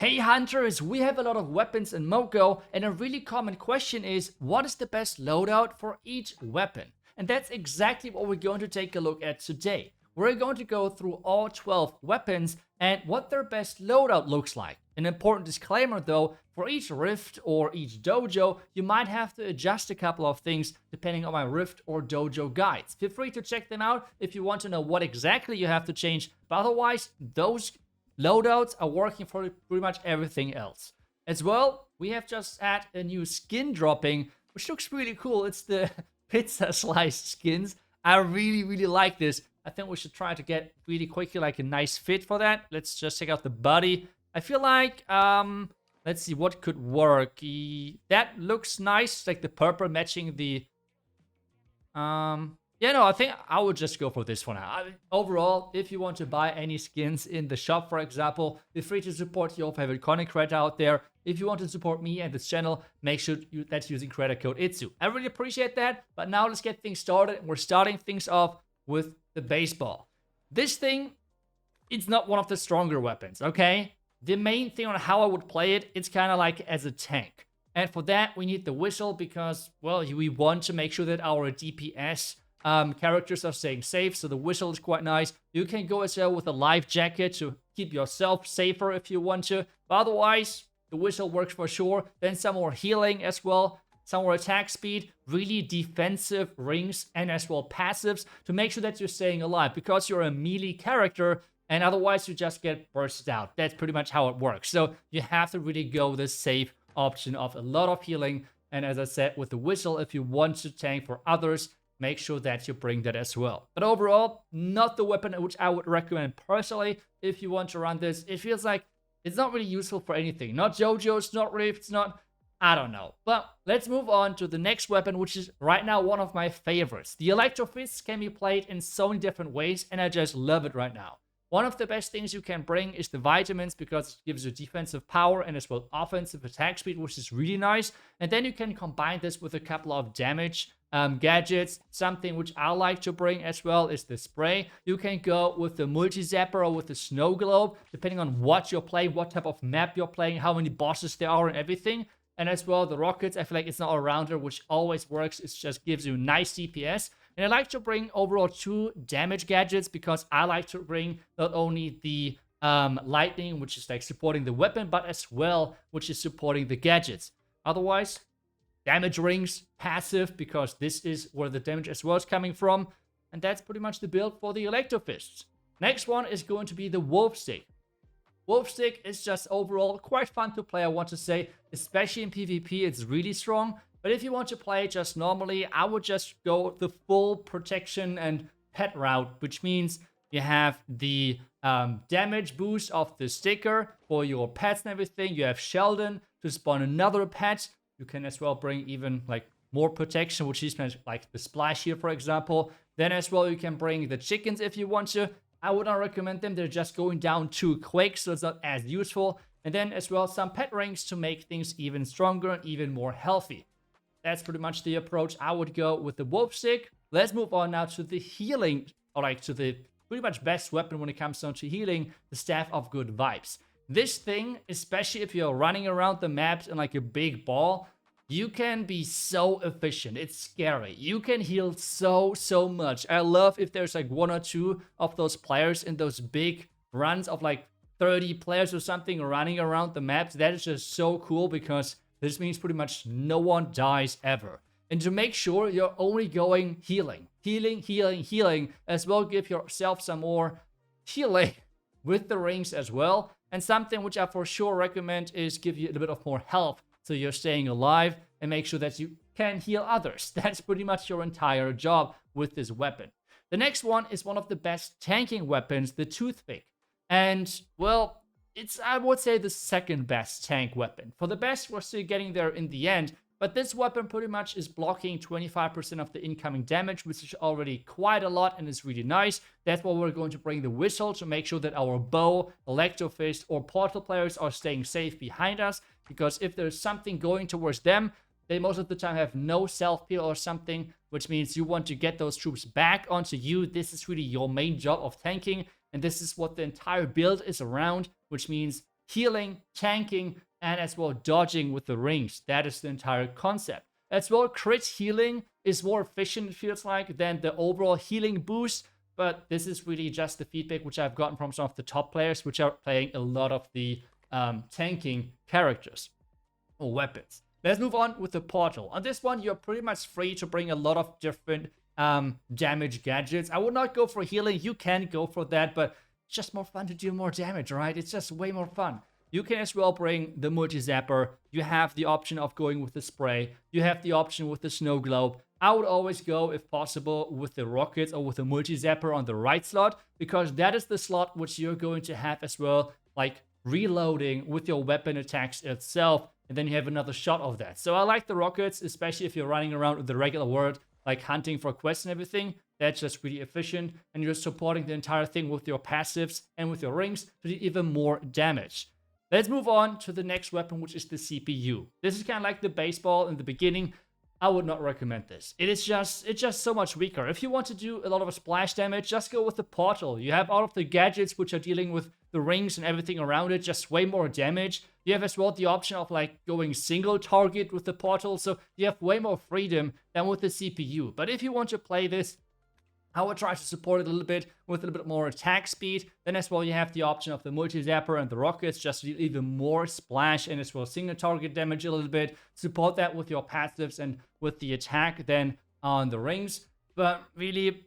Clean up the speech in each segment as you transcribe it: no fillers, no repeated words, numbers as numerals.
Hey hunters, we have a lot of weapons in Moco, and a really common question is, what is the best loadout for each weapon? And that's exactly what we're going to take a look at today. We're going to go through all 12 weapons and what their best loadout looks like. An important disclaimer though, for each rift or each dojo, you might have to adjust a couple of things depending on my rift or dojo guides. Feel free to check them out if you want to know what exactly you have to change, but otherwise, those loadouts are working for pretty much everything else. As well, we have just had a new skin dropping, which looks really cool. It's the pizza slice skins. I really like this. I think we should try to get really quickly like a nice fit for that. Let's just check out the body. I feel like, let's see what could work. That looks nice, like the purple matching the, yeah, no, I think I would just go for this one. Overall, if you want to buy any skins in the shop, for example, feel free to support your favorite content creator out there. If you want to support me and this channel, make sure that's using creator code iTzu. I really appreciate that, but now let's get things started. We're starting things off with the baseball. This thing, it's not one of the stronger weapons, okay? The main thing on how I would play it, it's kind of like as a tank. And for that, we need the whistle because, well, we want to make sure that our DPS characters are staying safe, so the whistle is quite nice. You can go as well with a life jacket to keep yourself safer if you want to, but otherwise the whistle works for sure. Then some more healing as well, some more attack speed, really defensive rings, and as well passives to make sure that you're staying alive because you're a melee character and otherwise you just get bursted out. That's pretty much how it works. So you have to really go the safe option of a lot of healing, and as I said, with the whistle, if you want to tank for others, make sure that you bring that as well. But overall, not the weapon which I would recommend personally if you want to run this. It feels like it's not really useful for anything. Not JoJo's, not Rifts, not... I don't know. But let's move on to the next weapon, which is right now one of my favorites. The Electrofists can be played in so many different ways, and I just love it right now. One of the best things you can bring is the vitamins because it gives you defensive power and as well offensive attack speed, which is really nice. And then you can combine this with a couple of damage gadgets. Something which I like to bring as well is the spray. You can go with the multi-zapper or with the snow globe, depending on what you're playing, what type of map you're playing, how many bosses there are and everything. And as well, the rockets, I feel like it's not a rounder, which always works. It just gives you nice DPS. And I like to bring overall 2 damage gadgets because I like to bring not only the lightning, which is like supporting the weapon, but as well, which is supporting the gadgets. Otherwise, damage rings, passive, because this is where the damage as well is coming from. And that's pretty much the build for the Electrofists. Next one is going to be the Wolf Stick. Wolf Stick is just overall quite fun to play, I want to say. Especially in PvP, it's really strong. But if you want to play just normally, I would just go the full protection and pet route, which means you have the damage boost of the sticker for your pets and everything. You have Sheldon to spawn another pet. You can as well bring even like more protection, which is like the splash here, for example. Then as well, you can bring the chickens if you want to. I would not recommend them. They're just going down too quick, so it's not as useful. And then as well, some pet rings to make things even stronger and even more healthy. That's pretty much the approach I would go with the Wolf Stick. Let's move on now to the healing, or like to the pretty much best weapon when it comes down to healing, the Staff of Good Vibes. This thing, especially if you're running around the maps in like a big ball, you can be so efficient. It's scary. You can heal so much. I love if there's like 1 or 2 of those players in those big runs of like 30 players or something running around the maps. That is just so cool because this means pretty much no one dies ever. And to make sure you're only going healing, as well, give yourself some more healing with the rings as well. And something which I for sure recommend is give you a little bit of more health so you're staying alive and make sure that you can heal others. That's pretty much your entire job with this weapon. The next one is one of the best tanking weapons, the Toothpick. And, well, it's, I would say, the second best tank weapon. For the best, we're still getting there in the end, but this weapon pretty much is blocking 25% of the incoming damage, which is already quite a lot and is really nice. That's why we're going to bring the whistle to make sure that our bow, Electrofist, or portal players are staying safe behind us, because if there's something going towards them, they most of the time have no self-heal or something, which means you want to get those troops back onto you. This is really your main job of tanking, and this is what the entire build is around, which means healing, tanking, and as well dodging with the rings. That is the entire concept. As well, crit healing is more efficient, it feels like, than the overall healing boost. But this is really just the feedback which I've gotten from some of the top players, which are playing a lot of the tanking characters or weapons. Let's move on with the portal. On this one, you're pretty much free to bring a lot of different damage gadgets. I would not go for healing. You can go for that, but it's just more fun to do more damage, right? It's just way more fun. You can as well bring the multi-zapper. You have the option of going with the spray. You have the option with the snow globe. I would always go, if possible, with the rockets or with the multi-zapper on the right slot, because that is the slot which you're going to have as well, like reloading with your weapon attacks itself, and then you have another shot of that. So I like the rockets, especially if you're running around with the regular world, like hunting for quests and everything. That's just really efficient, and you're supporting the entire thing with your passives and with your rings to do even more damage. Let's move on to the next weapon, which is the CPU. This is kind of like the baseball in the beginning. I would not recommend this. It's just so much weaker. If you want to do a lot of splash damage, just go with the portal. You have all of the gadgets which are dealing with the rings and everything around it, just way more damage. You have as well the option of like going single target with the portal, so you have way more freedom than with the CPU. But if you want to play this, I would try to support it a little bit with a little bit more attack speed. Then as well, you have the option of the multi-zapper and the rockets, just to do even more splash and as well single target damage a little bit. Support that with your passives and with the attack then on the rings. But really,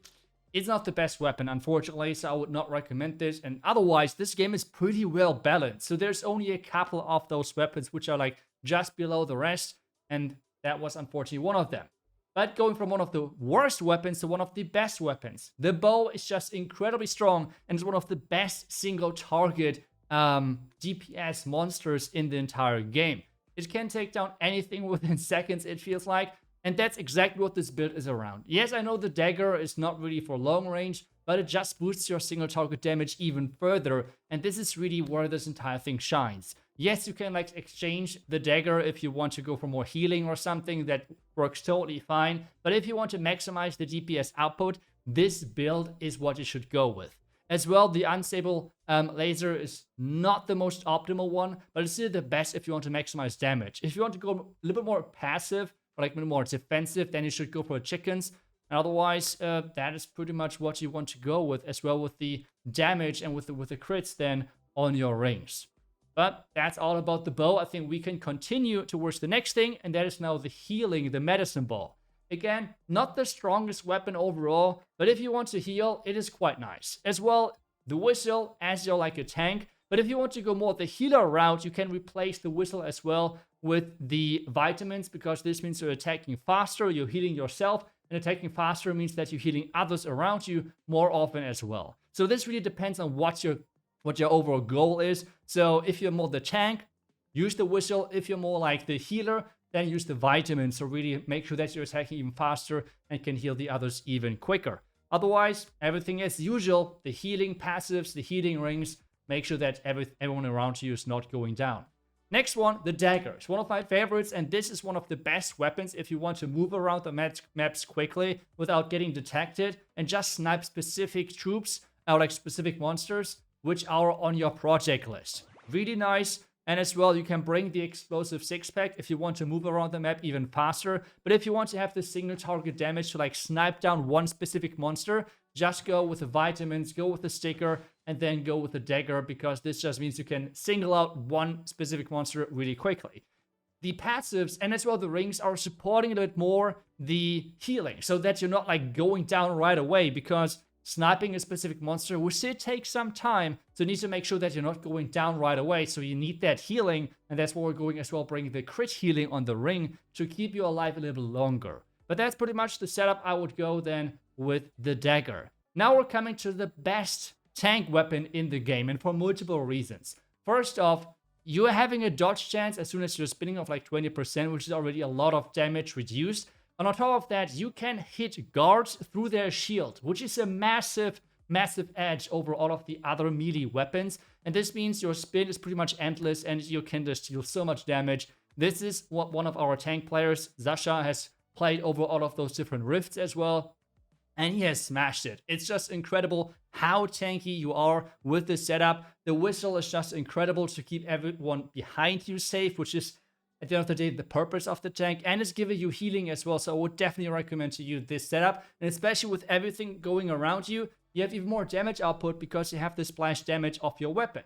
it's not the best weapon, unfortunately, so I would not recommend this. And otherwise, this game is pretty well balanced. So there's only a couple of those weapons which are like just below the rest. And that was unfortunately one of them. But going from one of the worst weapons to one of the best weapons. The bow is just incredibly strong and is one of the best single target DPS monsters in the entire game. It can take down anything within seconds, it feels like. And that's exactly what this build is around. Yes, I know the Dagger is not really for long range, but it just boosts your single target damage even further. And this is really where this entire thing shines. Yes, you can like exchange the Dagger if you want to go for more healing or something. That works totally fine. But if you want to maximize the DPS output, this build is what you should go with. As well, the unstable laser is not the most optimal one, but it's still the best if you want to maximize damage. If you want to go a little bit more passive, or like a bit more defensive, then you should go for chickens. And otherwise, that is pretty much what you want to go with, as well with the damage and with the crits then on your rings. But that's all about the bow. I think we can continue towards the next thing, and that is now the healing, the medicine ball. Again, not the strongest weapon overall, but if you want to heal, it is quite nice. As well, the whistle, as you're like a tank. But if you want to go more the healer route, you can replace the whistle as well with the vitamins, because this means you're attacking faster, you're healing yourself, and attacking faster means that you're healing others around you more often as well. So this really depends on what your overall goal is. So if you're more the tank, use the whistle. If you're more like the healer, then use the vitamins. So really make sure that you're attacking even faster and can heal the others even quicker. Otherwise, everything as usual, the healing passives, the healing rings, make sure that everyone around you is not going down. Next one, the Dagger. It's one of my favorites, and this is one of the best weapons if you want to move around the maps quickly without getting detected and just snipe specific troops or like specific monsters which are on your project list. Really nice. And as well, you can bring the explosive six-pack if you want to move around the map even faster. But if you want to have the single target damage to like snipe down one specific monster, just go with the vitamins, go with the sticker, and then go with the Dagger, because this just means you can single out one specific monster really quickly. The passives and as well the rings are supporting a bit more the healing, so that you're not like going down right away, because sniping a specific monster will still take some time, so you need to make sure that you're not going down right away. So you need that healing, and that's where we're going as well, bringing the crit healing on the ring to keep you alive a little longer. But that's pretty much the setup. I would go then with the Dagger. Now we're coming to the best tank weapon in the game, and for multiple reasons. First off, you're having a dodge chance as soon as you're spinning of like 20%, which is already a lot of damage reduced. And on top of that, you can hit guards through their shield, which is a massive, massive edge over all of the other melee weapons. And this means your spin is pretty much endless and you can just deal so much damage. This is what one of our tank players, Zasha, has played over all of those different rifts as well. and he has smashed it. It's just incredible how tanky you are with this setup. The whistle is just incredible to keep everyone behind you safe, which is at the end of the day the purpose of the tank, and it's giving you healing as well. So I would definitely recommend to you this setup, and especially with everything going around you, you have even more damage output because you have the splash damage of your weapon.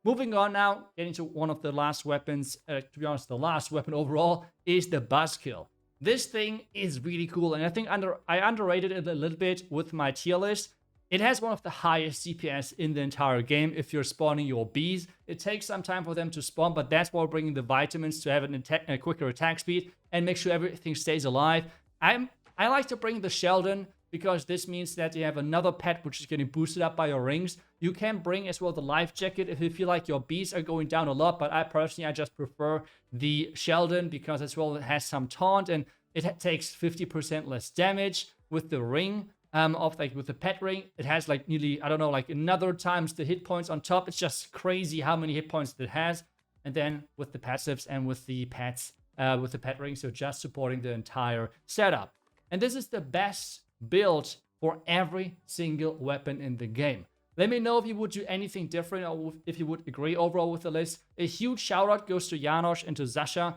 Moving on now, getting to one of the last weapons, to be honest, the last weapon overall is the Buzzkill. This thing is really cool, and I think I underrated it a little bit with my tier list. It has one of the highest CPS in the entire game if you're spawning your bees. It takes some time for them to spawn, but that's why we're bringing the vitamins to have a quicker attack speed and make sure everything stays alive. I like to bring the Sheldon because this means that you have another pet which is getting boosted up by your rings. You can bring as well the life jacket if you feel like your bees are going down a lot, but I just prefer the Sheldon because as well it has some taunt and it takes 50% less damage with the ring. With the pet ring, it has like nearly, I don't know, like another times the hit points on top. It's just crazy how many hit points it has. And then with the passives and with the pets, with the pet ring, so just supporting the entire setup. And this is the best build for every single weapon in the game. Let me know if you would do anything different or if you would agree overall with the list. A huge shout out goes to Janosch and to Sasha,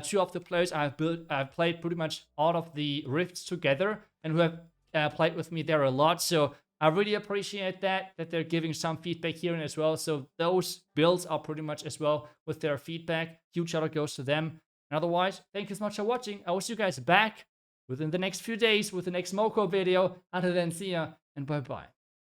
two of the players I've played pretty much all of the rifts together and who have played with me there a lot, so I really appreciate that they're giving some feedback here as well. So those builds are pretty much as well with their feedback. Huge shout out goes to them. And otherwise, thank you so much for watching. I will see you guys back within the next few days with the next Moco video. Until then, see ya and bye bye.